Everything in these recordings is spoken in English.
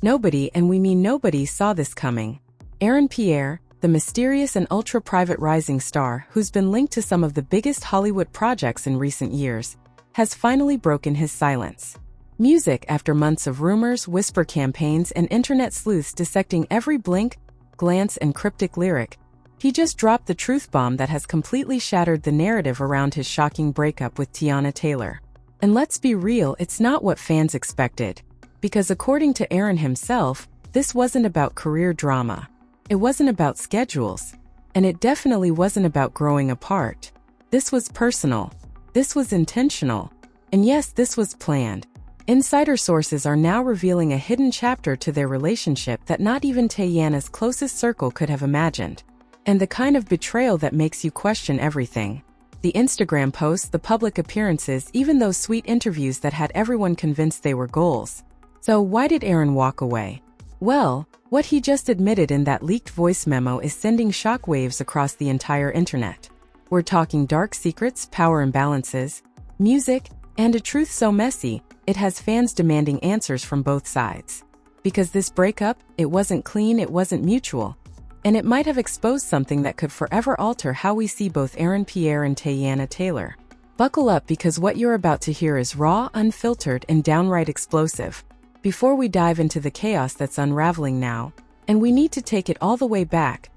Nobody, and we mean nobody, saw this coming. Pierre, the mysterious and ultra-private rising star who's been linked to some of the biggest Hollywood projects in recent years, has finally broken his silence. Music, after months of rumors, whisper campaigns, and internet sleuths dissecting every blink, glance, and cryptic lyric, he just dropped the truth bomb that has completely shattered the narrative around his shocking breakup with Teyana Taylor. And let's be real, it's not what fans expected. Because according to Aaron himself, this wasn't about career drama. It wasn't about schedules. And it definitely wasn't about growing apart. This was personal. This was intentional. And yes, this was planned. Insider sources are now revealing a hidden chapter to their relationship that not even Teyana's closest circle could have imagined. And the kind of betrayal that makes you question everything. The Instagram posts, the public appearances, even those sweet interviews that had everyone convinced they were goals. So why did Aaron walk away? Well, what he just admitted in that leaked voice memo is sending shockwaves across the entire internet. We're talking dark secrets, power imbalances, music, and a truth so messy, it has fans demanding answers from both sides. Because this breakup, it wasn't clean, it wasn't mutual. And it might have exposed something that could forever alter how we see both Pierre and Teyana Taylor. Buckle up, because what you're about to hear is raw, unfiltered, and downright explosive. Before we dive into the chaos that's unraveling now, and we need to take it all the way back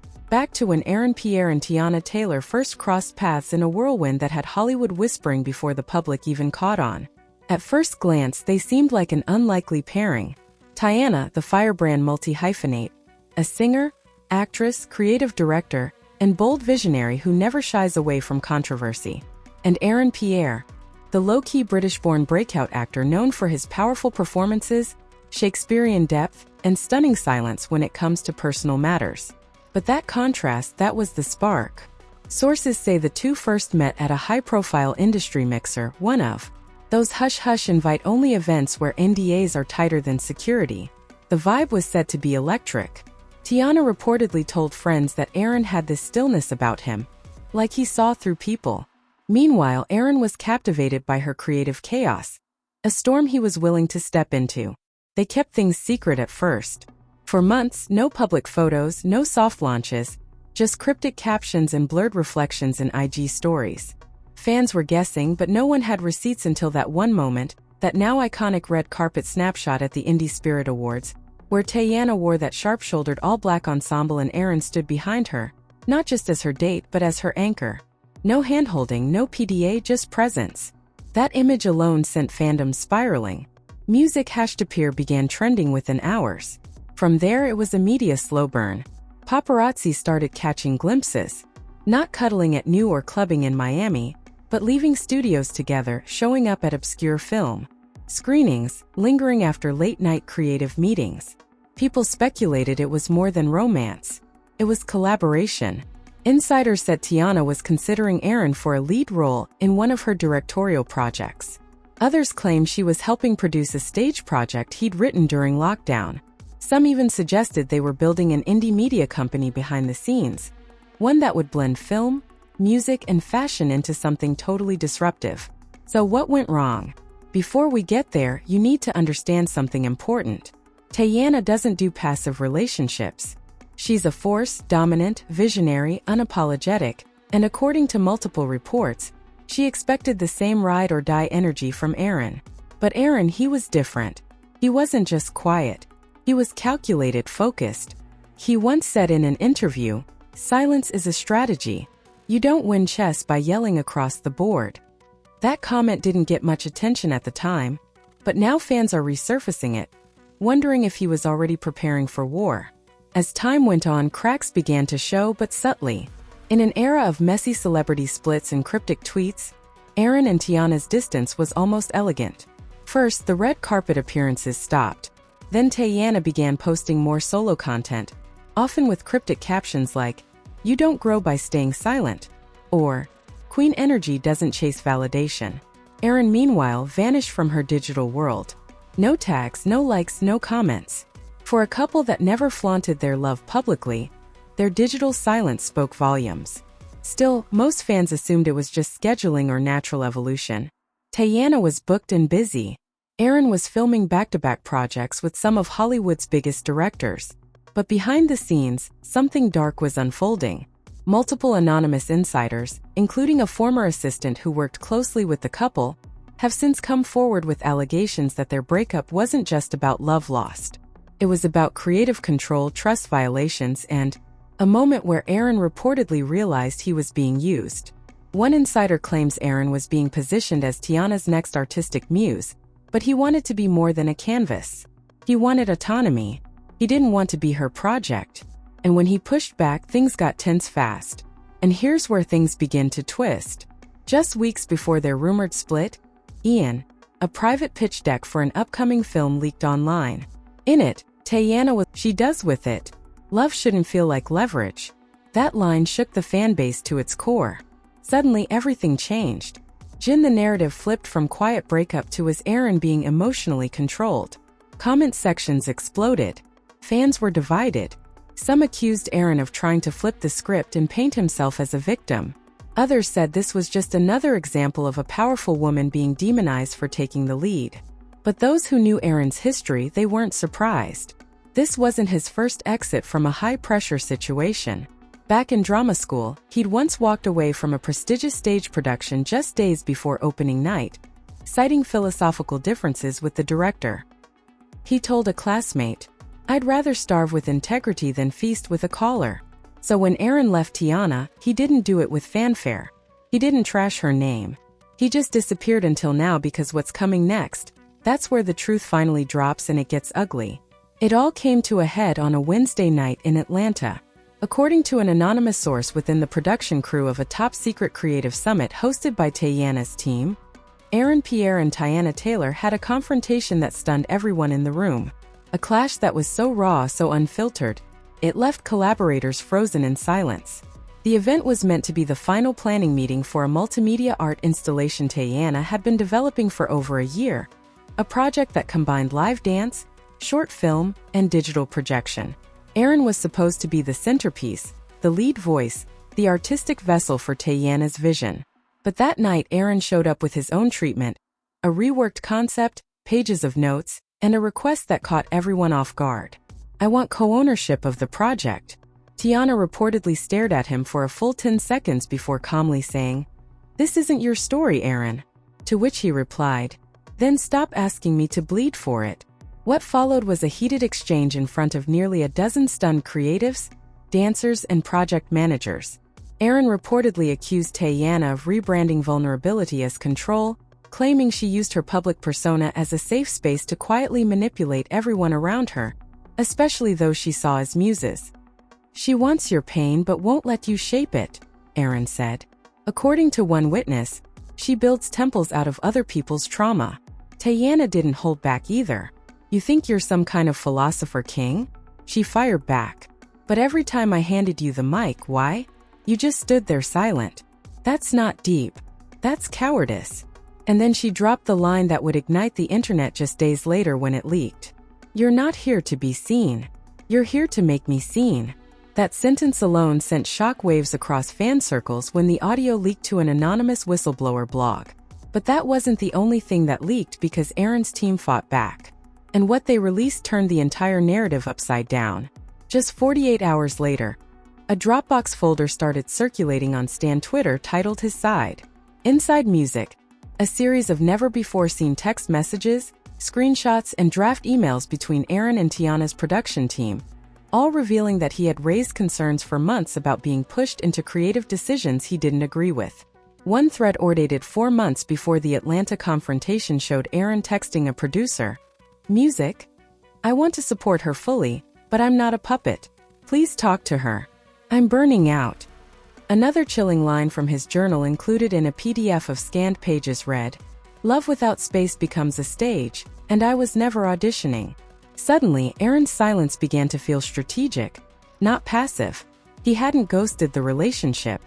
to when Pierre and Teyana Taylor first crossed paths in a whirlwind that had Hollywood whispering before the public even caught on. At first glance, they seemed like an unlikely pairing. Teyana, the firebrand multi-hyphenate, a singer, actress, creative director, and bold visionary who never shies away from controversy. And Pierre, the low-key British-born breakout actor known for his powerful performances, Shakespearean depth, and stunning silence when it comes to personal matters. But that contrast, that was the spark. Sources say the two first met at a high-profile industry mixer, one of those hush-hush invite-only events where NDAs are tighter than security. The vibe was said to be electric. Teyana reportedly told friends that Aaron had this stillness about him, like he saw through people. Meanwhile, Aaron was captivated by her creative chaos, a storm he was willing to step into. They kept things secret at first. For months, no public photos, no soft launches, just cryptic captions and blurred reflections in IG stories. Fans were guessing, but no one had receipts until that one moment, that now iconic red carpet snapshot at the Indie Spirit Awards, where Teyana wore that sharp-shouldered all-black ensemble and Aaron stood behind her, not just as her date but as her anchor. No hand-holding, no PDA, just presence. That image alone sent fandom spiraling. Music #Pierre began trending within hours. From there, it was a media slow burn. Paparazzi started catching glimpses. Not cuddling at New or clubbing in Miami, but leaving studios together, showing up at obscure film screenings, lingering after late-night creative meetings. People speculated it was more than romance. It was collaboration. Insiders said Teyana was considering Aaron for a lead role in one of her directorial projects. Others claimed she was helping produce a stage project he'd written during lockdown. Some even suggested they were building an indie media company behind the scenes, one that would blend film, music, and fashion into something totally disruptive. So what went wrong? Before we get there, you need to understand something important. Teyana doesn't do passive relationships. She's a force, dominant, visionary, unapologetic, and according to multiple reports, she expected the same ride-or-die energy from Aaron. But Aaron, he was different. He wasn't just quiet. He was calculated, focused. He once said in an interview, "Silence is a strategy. You don't win chess by yelling across the board." That comment didn't get much attention at the time, but now fans are resurfacing it, wondering if he was already preparing for war. As time went on, cracks began to show, but subtly. In an era of messy celebrity splits and cryptic tweets, Aaron and Teyana's distance was almost elegant. First, the red carpet appearances stopped. Then Teyana began posting more solo content, often with cryptic captions like, "You don't grow by staying silent," or "Queen energy doesn't chase validation." Aaron, meanwhile, vanished from her digital world. No tags, no likes, no comments. For a couple that never flaunted their love publicly, their digital silence spoke volumes. Still, most fans assumed it was just scheduling or natural evolution. Teyana was booked and busy. Aaron was filming back-to-back projects with some of Hollywood's biggest directors. But behind the scenes, something dark was unfolding. Multiple anonymous insiders, including a former assistant who worked closely with the couple, have since come forward with allegations that their breakup wasn't just about love lost. It was about creative control, trust violations, and a moment where Aaron reportedly realized he was being used. One insider claims Aaron was being positioned as Teyana's next artistic muse, but he wanted to be more than a canvas. He wanted autonomy. He didn't want to be her project. And when he pushed back, things got tense fast. And here's where things begin to twist. Just weeks before their rumored split, Ian, a private pitch deck for an upcoming film leaked online. In it, Teyana was, "She does with it. Love shouldn't feel like leverage." That line shook the fan base to its core. Suddenly everything changed. The narrative flipped from quiet breakup to as Aaron being emotionally controlled. Comment sections exploded. Fans were divided. Some accused Aaron of trying to flip the script and paint himself as a victim. Others said this was just another example of a powerful woman being demonized for taking the lead. But those who knew Aaron's history, they weren't surprised. This wasn't his first exit from a high-pressure situation. Back in drama school, he'd once walked away from a prestigious stage production just days before opening night, citing philosophical differences with the director. He told a classmate, "I'd rather starve with integrity than feast with a caller." So when Aaron left Teyana, he didn't do it with fanfare. He didn't trash her name. He just disappeared until now, because what's coming next, that's where the truth finally drops and it gets ugly. It all came to a head on a Wednesday night in Atlanta. According to an anonymous source within the production crew of a top-secret creative summit hosted by Teyana's team, Aaron, Pierre, and Teyana Taylor had a confrontation that stunned everyone in the room. A clash that was so raw, so unfiltered, it left collaborators frozen in silence. The event was meant to be the final planning meeting for a multimedia art installation Teyana had been developing for over a year, a project that combined live dance, short film, and digital projection. Aaron was supposed to be the centerpiece, the lead voice, the artistic vessel for Teyana's vision. But that night Aaron showed up with his own treatment, a reworked concept, pages of notes, and a request that caught everyone off guard. "I want co-ownership of the project." Teyana reportedly stared at him for a full 10 seconds before calmly saying, "This isn't your story, Aaron." To which he replied, "Then stop asking me to bleed for it." What followed was a heated exchange in front of nearly a dozen stunned creatives, dancers, and project managers. Aaron reportedly accused Teyana of rebranding vulnerability as control, claiming she used her public persona as a safe space to quietly manipulate everyone around her, especially those she saw as muses. "She wants your pain but won't let you shape it," Aaron said. According to one witness, she builds temples out of other people's trauma. Teyana didn't hold back either. "You think you're some kind of philosopher king?" She fired back. "But every time I handed you the mic, why? You just stood there silent. That's not deep. That's cowardice." And then she dropped the line that would ignite the internet just days later when it leaked. "You're not here to be seen. You're here to make me seen." That sentence alone sent shockwaves across fan circles when the audio leaked to an anonymous whistleblower blog. But that wasn't the only thing that leaked, because Aaron's team fought back. And what they released turned the entire narrative upside down. Just 48 hours later, a Dropbox folder started circulating on Stan Twitter titled His Side. Inside Music, a series of never-before-seen text messages, screenshots, and draft emails between Aaron and Teyana's production team, all revealing that he had raised concerns for months about being pushed into creative decisions he didn't agree with. One thread dated 4 months before the Atlanta confrontation showed Aaron texting a producer, "Music? I want to support her fully, but I'm not a puppet. Please talk to her. I'm burning out." Another chilling line from his journal included in a PDF of scanned pages read, "Love without space becomes a stage, and I was never auditioning." Suddenly, Aaron's silence began to feel strategic, not passive. He hadn't ghosted the relationship.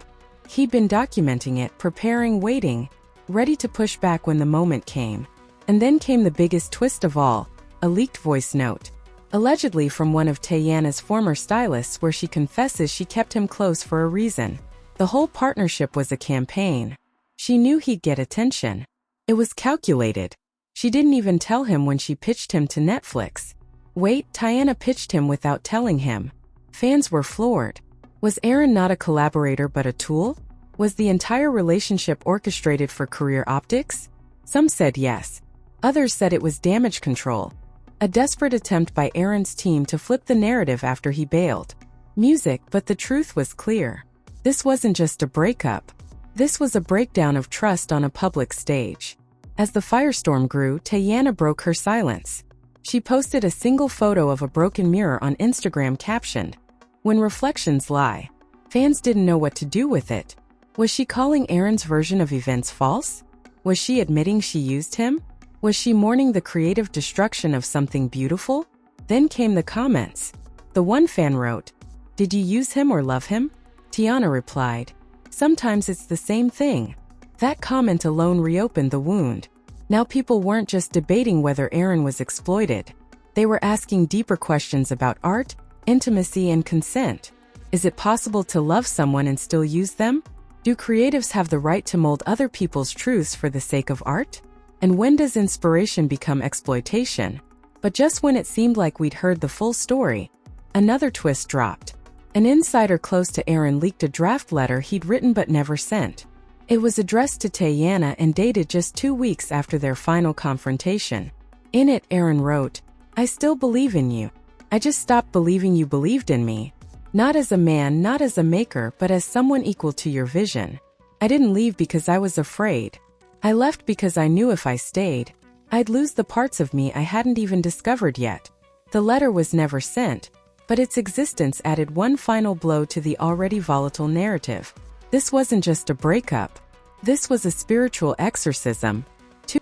He'd been documenting it, preparing, waiting, ready to push back when the moment came. And then came the biggest twist of all, a leaked voice note, allegedly from one of Teyana's former stylists, where she confesses she kept him close for a reason. The whole partnership was a campaign. She knew he'd get attention. It was calculated. She didn't even tell him when she pitched him to Netflix. Wait, Teyana pitched him without telling him. Fans were floored. Was Aaron not a collaborator but a tool? Was the entire relationship orchestrated for career optics? Some said yes. Others said it was damage control. A desperate attempt by Aaron's team to flip the narrative after he bailed. Music, but the truth was clear. This wasn't just a breakup. This was a breakdown of trust on a public stage. As the firestorm grew, Teyana broke her silence. She posted a single photo of a broken mirror on Instagram captioned, "When reflections lie." Fans didn't know what to do with it. Was she calling Aaron's version of events false? Was she admitting she used him? Was she mourning the creative destruction of something beautiful? Then came the comments. The one fan wrote, "Did you use him or love him?" Teyana replied, "Sometimes it's the same thing." That comment alone reopened the wound. Now people weren't just debating whether Aaron was exploited. They were asking deeper questions about art, intimacy, and consent. Is it possible to love someone and still use them? Do creatives have the right to mold other people's truths for the sake of art? And when does inspiration become exploitation? But just when it seemed like we'd heard the full story, another twist dropped. An insider close to Aaron leaked a draft letter he'd written but never sent. It was addressed to Teyana and dated just 2 weeks after their final confrontation. In it, Aaron wrote, "I still believe in you. I just stopped believing you believed in me. Not as a man, not as a maker, but as someone equal to your vision. I didn't leave because I was afraid. I left because I knew if I stayed, I'd lose the parts of me I hadn't even discovered yet." The letter was never sent, but its existence added one final blow to the already volatile narrative. This wasn't just a breakup. This was a spiritual exorcism.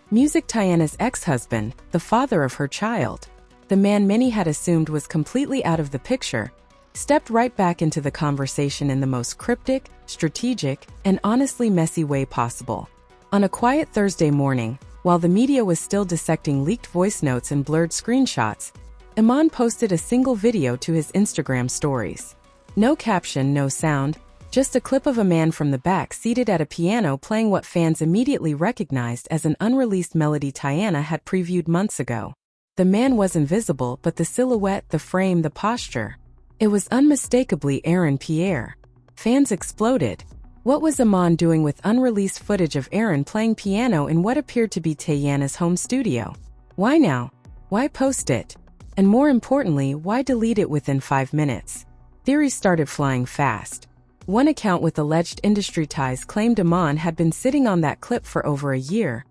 Music Teyana's ex-husband, the father of her child, the man many had assumed was completely out of the picture, stepped right back into the conversation in the most cryptic, strategic, and honestly messy way possible. On a quiet Thursday morning, while the media was still dissecting leaked voice notes and blurred screenshots, Iman posted a single video to his Instagram stories. No caption, no sound, just a clip of a man from the back seated at a piano playing what fans immediately recognized as an unreleased melody Teyana had previewed months ago. The man wasn't visible, but the silhouette, the frame, the posture. It was unmistakably Pierre. Fans exploded. What was Iman doing with unreleased footage of Aaron playing piano in what appeared to be Teyana's home studio? Why now? Why post it? And more importantly, why delete it within 5 minutes? Theories started flying fast. One account with alleged industry ties claimed Iman had been sitting on that clip for over a year,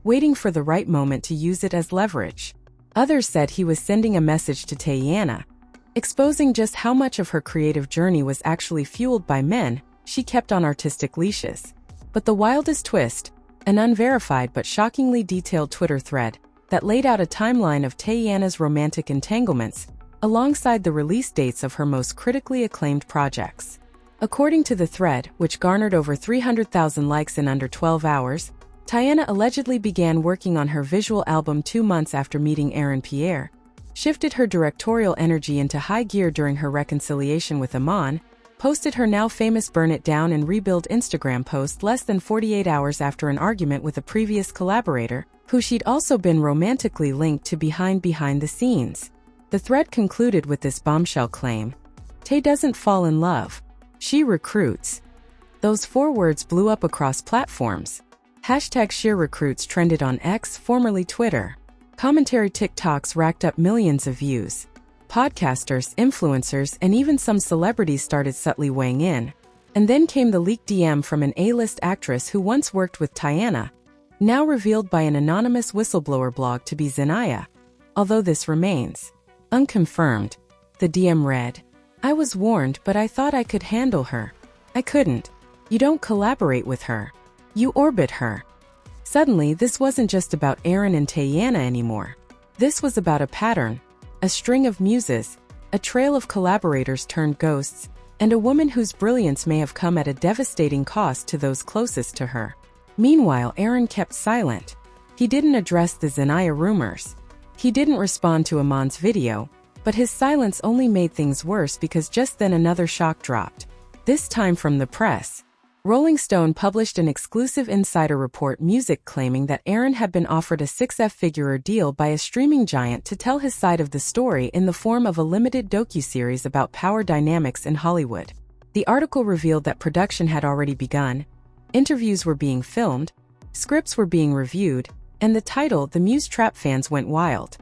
waiting for the right moment to use it as leverage. Others said he was sending a message to Teyana, exposing just how much of her creative journey was actually fueled by men she kept on artistic leashes. But the wildest twist, an unverified but shockingly detailed Twitter thread that laid out a timeline of Teyana's romantic entanglements, alongside the release dates of her most critically acclaimed projects. According to the thread, which garnered over 300,000 likes in under 12 hours, Teyana allegedly began working on her visual album 2 months after meeting Pierre, shifted her directorial energy into high gear during her reconciliation with Iman, posted her now famous Burn It Down and Rebuild Instagram post less than 48 hours after an argument with a previous collaborator, who she'd also been romantically linked to behind the scenes. The thread concluded with this bombshell claim: "Tay doesn't fall in love. She recruits." Those 4 words blew up across platforms. #SheerRecruits trended on X, formerly Twitter. Commentary TikToks racked up millions of views. Podcasters, influencers, and even some celebrities started subtly weighing in. And then came the leaked DM from an A-list actress who once worked with Teyana, now revealed by an anonymous whistleblower blog to be Zenaya, although this remains unconfirmed. The DM read, "I was warned, but I thought I could handle her. I couldn't. You don't collaborate with her. You orbit her." Suddenly, this wasn't just about Aaron and Teyana anymore. This was about a pattern, a string of muses, a trail of collaborators turned ghosts, and a woman whose brilliance may have come at a devastating cost to those closest to her. Meanwhile, Aaron kept silent. He didn't address the Zenaya rumors. He didn't respond to Iman's video, but his silence only made things worse because just then another shock dropped. This time from the press. Rolling Stone published an exclusive insider report music claiming that Aaron had been offered a six-figure deal by a streaming giant to tell his side of the story in the form of a limited docuseries about power dynamics in Hollywood. The article revealed that production had already begun, interviews were being filmed, scripts were being reviewed, and the title, The Muse Trap, fans went wild.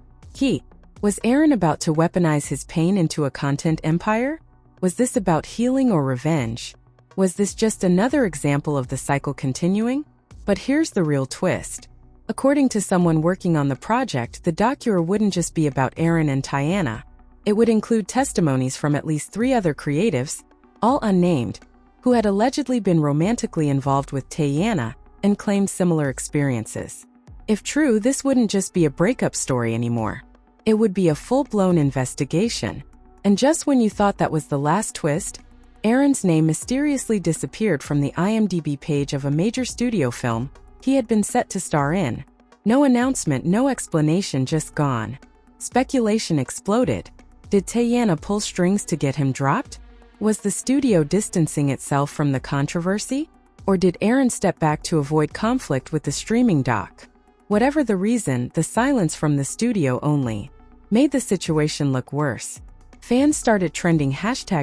Was Aaron about to weaponize his pain into a content empire? Was this about healing or revenge? Was this just another example of the cycle continuing? But here's the real twist. According to someone working on the project, the documentary wouldn't just be about Aaron and Teyana. It would include testimonies from at least 3 other creatives, all unnamed, who had allegedly been romantically involved with Teyana and claimed similar experiences. If true, this wouldn't just be a breakup story anymore. It would be a full-blown investigation. And just when you thought that was the last twist, Aaron's name mysteriously disappeared from the IMDb page of a major studio film he had been set to star in. No announcement, no explanation, just gone. Speculation exploded. Did Teyana pull strings to get him dropped? Was the studio distancing itself from the controversy? Or did Aaron step back to avoid conflict with the streaming doc? Whatever the reason, the silence from the studio only made the situation look worse. Fans started trending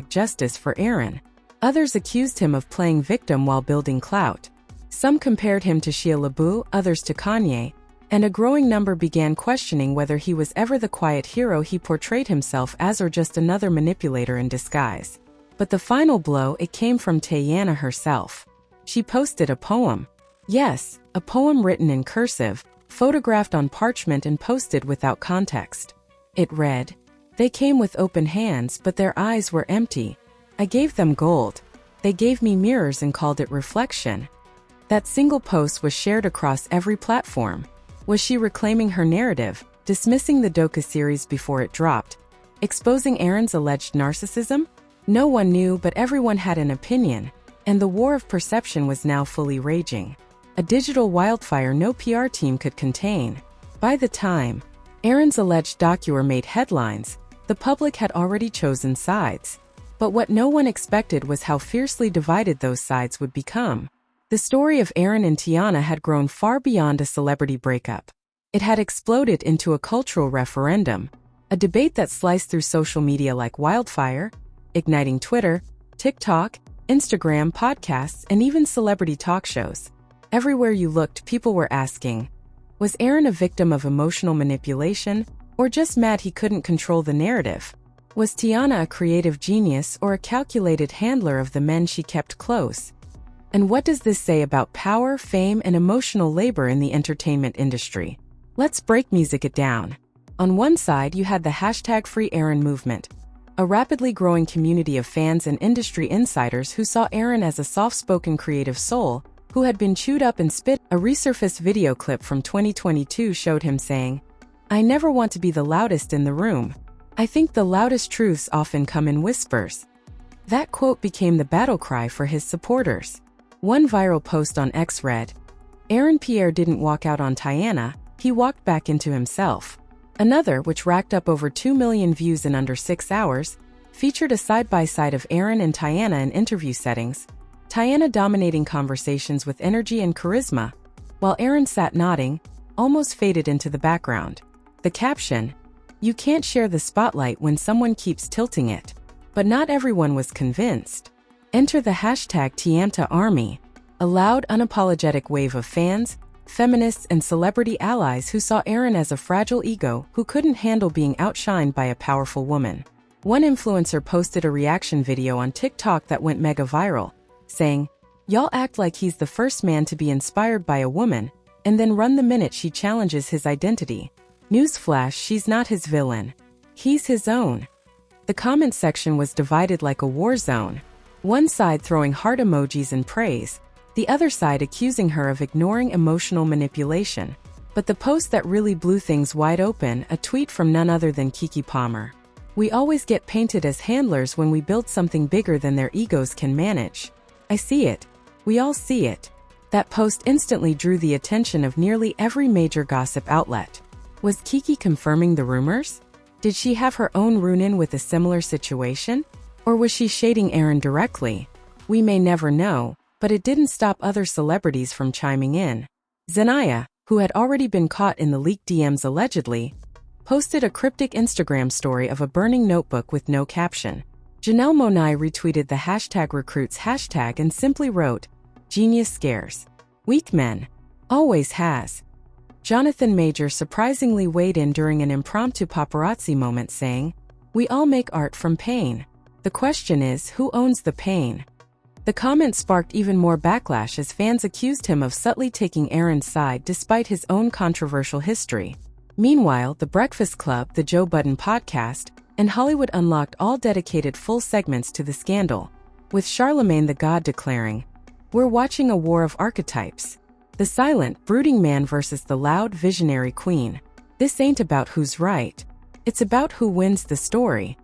#justice for Aaron. Others accused him of playing victim while building clout. Some compared him to Shia LaBeouf, others to Kanye, and a growing number began questioning whether he was ever the quiet hero he portrayed himself as or just another manipulator in disguise. But the final blow, it came from Teyana herself. She posted a poem. Yes, a poem written in cursive, photographed on parchment and posted without context. It read, "They came with open hands, but their eyes were empty. I gave them gold. They gave me mirrors and called it reflection." That single post was shared across every platform. Was she reclaiming her narrative, dismissing the docuseries before it dropped, exposing Aaron's alleged narcissism? No one knew, but everyone had an opinion, and the war of perception was now fully raging. A digital wildfire no PR team could contain. By the time Aaron's alleged documentary made headlines, the public had already chosen sides. But what no one expected was how fiercely divided those sides would become. The story of Aaron and Teyana had grown far beyond a celebrity breakup. It had exploded into a cultural referendum, a debate that sliced through social media like wildfire, igniting Twitter, TikTok, Instagram, podcasts, and even celebrity talk shows. Everywhere you looked, people were asking, was Aaron a victim of emotional manipulation, or just mad he couldn't control the narrative? Was Teyana a creative genius or a calculated handler of the men she kept close? And what does this say about power, fame, and emotional labor in the entertainment industry? Let's break music it down. On one side, you had the #FreeAaron movement, a rapidly growing community of fans and industry insiders who saw Aaron as a soft-spoken creative soul who had been chewed up and spit. A resurfaced video clip from 2022 showed him saying, "I never want to be the loudest in the room. I think the loudest truths often come in whispers." That quote became the battle cry for his supporters. One viral post on X read, Pierre didn't walk out on Teyana, he walked back into himself." Another, which racked up over 2 million views in under 6 hours, featured a side-by-side of Aaron and Teyana in interview settings, Teyana dominating conversations with energy and charisma, while Aaron sat nodding, almost faded into the background. The caption, "You can't share the spotlight when someone keeps tilting it." But not everyone was convinced. Enter the #Teyana army, a loud, unapologetic wave of fans, feminists, and celebrity allies who saw Aaron as a fragile ego who couldn't handle being outshined by a powerful woman. One influencer posted a reaction video on TikTok that went mega viral, saying, "Y'all act like he's the first man to be inspired by a woman, and then run the minute she challenges his identity. Newsflash, she's not his villain. He's his own." The comment section was divided like a war zone. One side throwing heart emojis and praise, the other side accusing her of ignoring emotional manipulation. But the post that really blew things wide open, a tweet from none other than Keke Palmer. "We always get painted as handlers when we build something bigger than their egos can manage. I see it. We all see it." That post instantly drew the attention of nearly every major gossip outlet. Was Keke confirming the rumors? Did she have her own run-in with a similar situation? Or was she shading Aaron directly? We may never know, But it didn't stop other celebrities from chiming in. Zendaya, who had already been caught in the leaked DMs allegedly, posted a cryptic Instagram story of a burning notebook with no caption. Janelle Monáe retweeted the #recruits hashtag and simply wrote, "Genius scares. Weak men. Always has." Jonathan Major surprisingly weighed in during an impromptu paparazzi moment saying, "We all make art from pain. The question is, who owns the pain?" The comment sparked even more backlash as fans accused him of subtly taking Aaron's side despite his own controversial history. Meanwhile, The Breakfast Club, the Joe Budden podcast, and Hollywood Unlocked all dedicated full segments to the scandal, with Charlemagne the God declaring, "We're watching a war of archetypes. The silent, brooding man versus the loud, visionary queen. This ain't about who's right. It's about who wins the story."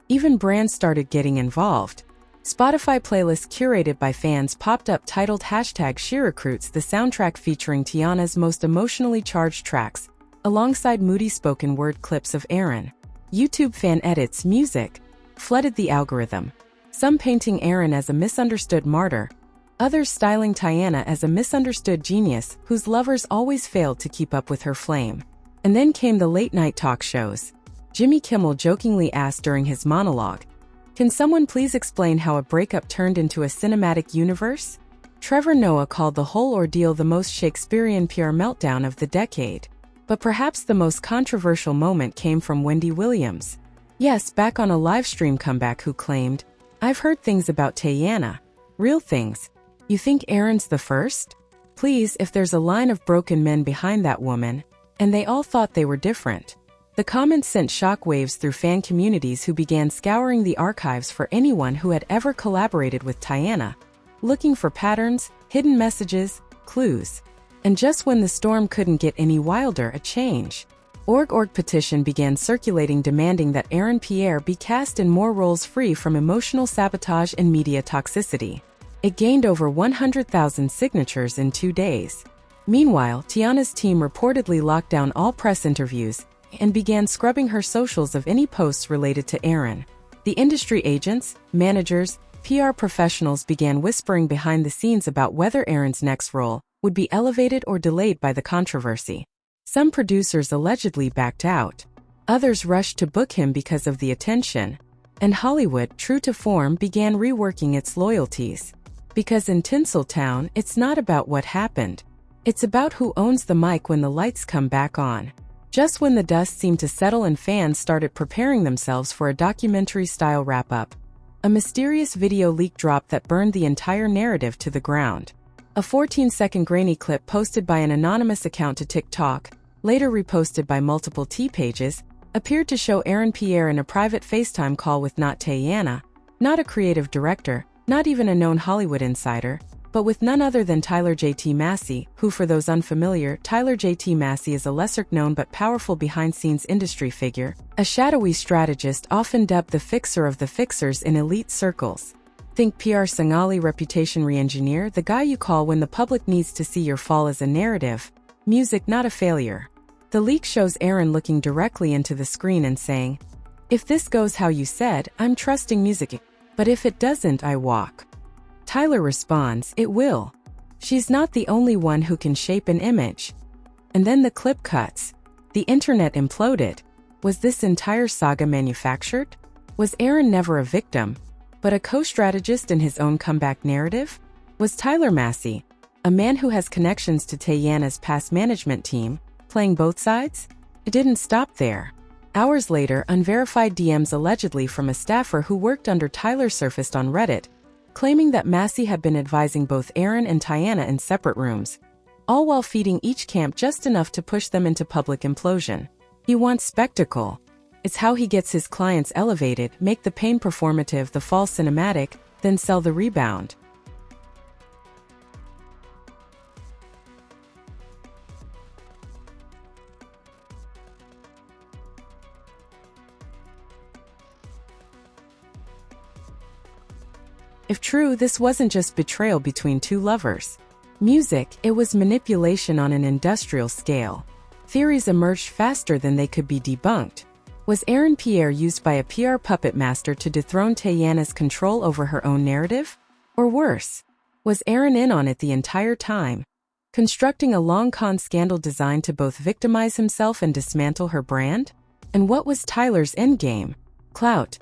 Even brands started getting involved. Spotify playlists curated by fans popped up titled #SheRecruits, the soundtrack featuring Teyana's most emotionally charged tracks, alongside moody spoken word clips of Aaron. YouTube fan edits music flooded the algorithm, some painting Aaron as a misunderstood martyr, others styling Teyana as a misunderstood genius whose lovers always failed to keep up with her flame. And then came the late-night talk shows. Jimmy Kimmel jokingly asked during his monologue, "Can someone please explain how a breakup turned into a cinematic universe?" Trevor Noah called the whole ordeal the most Shakespearean Pierre meltdown of the decade. But perhaps the most controversial moment came from Wendy Williams. Yes, back on a livestream comeback, who claimed, "I've heard things about Teyana. Real things. You think Aaron's the first? Please, if there's a line of broken men behind that woman." And they all thought they were different. The comments sent shockwaves through fan communities who began scouring the archives for anyone who had ever collaborated with Teyana, looking for patterns, hidden messages, clues. And just when the storm couldn't get any wilder, a Change.org petition began circulating demanding that Aaron Pierre be cast in more roles free from emotional sabotage and media toxicity. It gained over 100,000 signatures in 2 days. Meanwhile, Teyana's team reportedly locked down all press interviews and began scrubbing her socials of any posts related to Aaron. The industry agents, managers, PR professionals began whispering behind the scenes about whether Aaron's next role would be elevated or delayed by the controversy. Some producers allegedly backed out. Others rushed to book him because of the attention. And Hollywood, true to form, began reworking its loyalties. Because in Tinseltown, it's not about what happened. It's about who owns the mic when the lights come back on. Just when the dust seemed to settle and fans started preparing themselves for a documentary-style wrap-up, a mysterious video leak dropped that burned the entire narrative to the ground. A 14-second grainy clip posted by an anonymous account to TikTok, later reposted by multiple T pages, appeared to show Aaron Pierre in a private FaceTime call with not Teyana, not a creative director, not even a known Hollywood insider, but with none other than Tyler J.T. Massey, who, for those unfamiliar, Tyler J.T. Massey is a lesser-known but powerful behind-scenes industry figure, a shadowy strategist often dubbed the fixer of the fixers in elite circles. Think Pierre Sangali, reputation re-engineer, the guy you call when the public needs to see your fall as a narrative. Music, not a failure. The leak shows Aaron looking directly into the screen and saying, "If this goes how you said, I'm trusting music. But if it doesn't, I walk." Tyler responds, "It will. She's not the only one who can shape an image." And then the clip cuts. The internet imploded. Was this entire saga manufactured? Was Aaron never a victim, but a co-strategist in his own comeback narrative? Was Tyler Massey, a man who has connections to Teyana's past management team, playing both sides? It didn't stop there. Hours later, unverified DMs allegedly from a staffer who worked under Tyler surfaced on Reddit, claiming that Massey had been advising both Aaron and Teyana in separate rooms, all while feeding each camp just enough to push them into public implosion. He wants spectacle. It's how he gets his clients elevated, make the pain performative, the fall cinematic, then sell the rebound. If true, this wasn't just betrayal between two lovers. Music, it was manipulation on an industrial scale. Theories emerged faster than they could be debunked. Was Aaron Pierre used by a PR puppet master to dethrone Teyana's control over her own narrative? Or worse, Was Aaron in on it the entire time, constructing a long-con scandal designed to both victimize himself and dismantle her brand? And what was Tyler's endgame? Clout,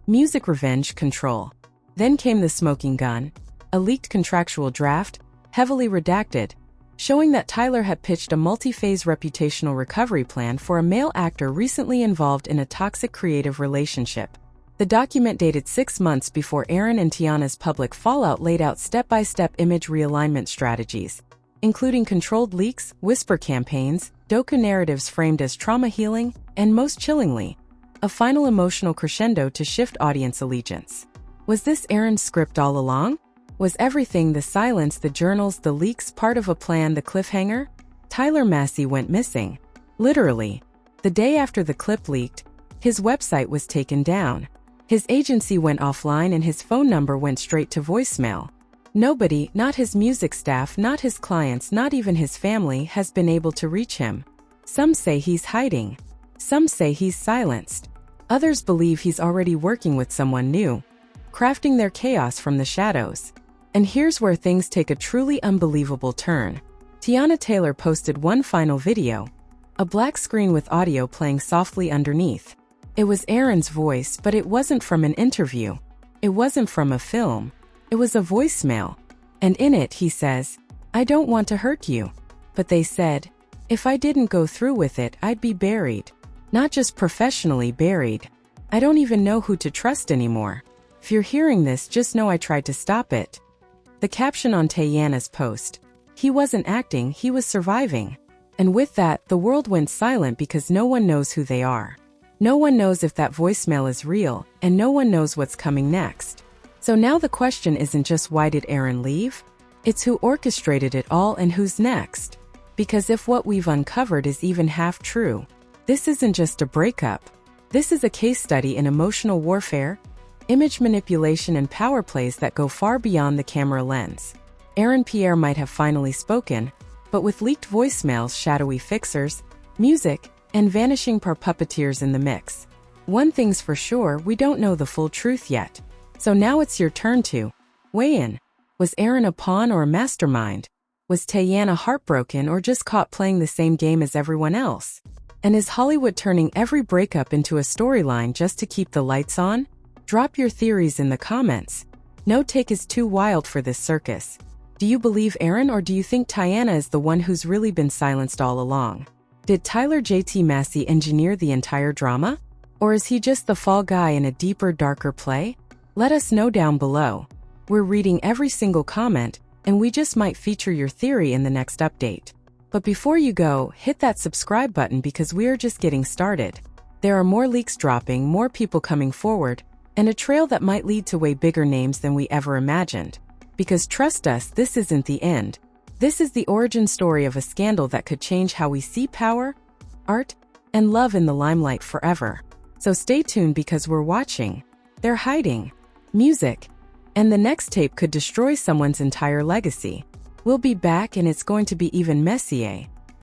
music, revenge, control. Then came the smoking gun, a leaked contractual draft, heavily redacted, showing that Tyler had pitched a multi-phase reputational recovery plan for a male actor recently involved in a toxic creative relationship. The document, dated 6 months before Aaron and Teyana's public fallout, laid out step-by-step image realignment strategies, including controlled leaks, whisper campaigns, docu narratives framed as trauma healing, and most chillingly, a final emotional crescendo to shift audience allegiance. Was this Aaron's script all along? Was everything, the silence, the journals, the leaks, part of a plan? The cliffhanger? Tyler Massey went missing. Literally. The day after the clip leaked, his website was taken down. His agency went offline and his phone number went straight to voicemail. Nobody, not his music staff, not his clients, not even his family, has been able to reach him. Some say he's hiding. Some say he's silenced. Others believe he's already working with someone new, crafting their chaos from the shadows. And here's where things take a truly unbelievable turn. Teyana Taylor posted one final video, a black screen with audio playing softly underneath. It was Aaron's voice, but it wasn't from an interview. It wasn't from a film. It was a voicemail. And in it he says, "I don't want to hurt you. But they said, if I didn't go through with it, I'd be buried. Not just professionally buried. I don't even know who to trust anymore. If you're hearing this, just know I tried to stop it." The caption on Teyana's post: "He wasn't acting, he was surviving." And with that, the world went silent because no one knows who they are. No one knows if that voicemail is real, and no one knows what's coming next. So now the question isn't just why did Aaron leave? It's who orchestrated it all and who's next. Because if what we've uncovered is even half true, this isn't just a breakup. This is a case study in emotional warfare, image manipulation, and power plays that go far beyond the camera lens. Aaron Pierre might have finally spoken, but with leaked voicemails, shadowy fixers, music, and vanishing puppeteers in the mix. One thing's for sure, we don't know the full truth yet. So now it's your turn to weigh in. Was Aaron a pawn or a mastermind? Was Teyana heartbroken or just caught playing the same game as everyone else? And is Hollywood turning every breakup into a storyline just to keep the lights on? Drop your theories in the comments. No take is too wild for this circus. Do you believe Aaron, or do you think Teyana is the one who's really been silenced all along? Did Tyler J.T. Massey engineer the entire drama? Or is he just the fall guy in a deeper, darker play? Let us know down below. We're reading every single comment, and we just might feature your theory in the next update. But before you go, hit that subscribe button because we're just getting started. There are more leaks dropping, more people coming forward, and a trail that might lead to way bigger names than we ever imagined. Because trust us, this isn't the end. This is the origin story of a scandal that could change how we see power, art, and love in the limelight forever. So stay tuned because we're watching. They're hiding. Music. And the next tape could destroy someone's entire legacy. We'll be back and it's going to be even messier.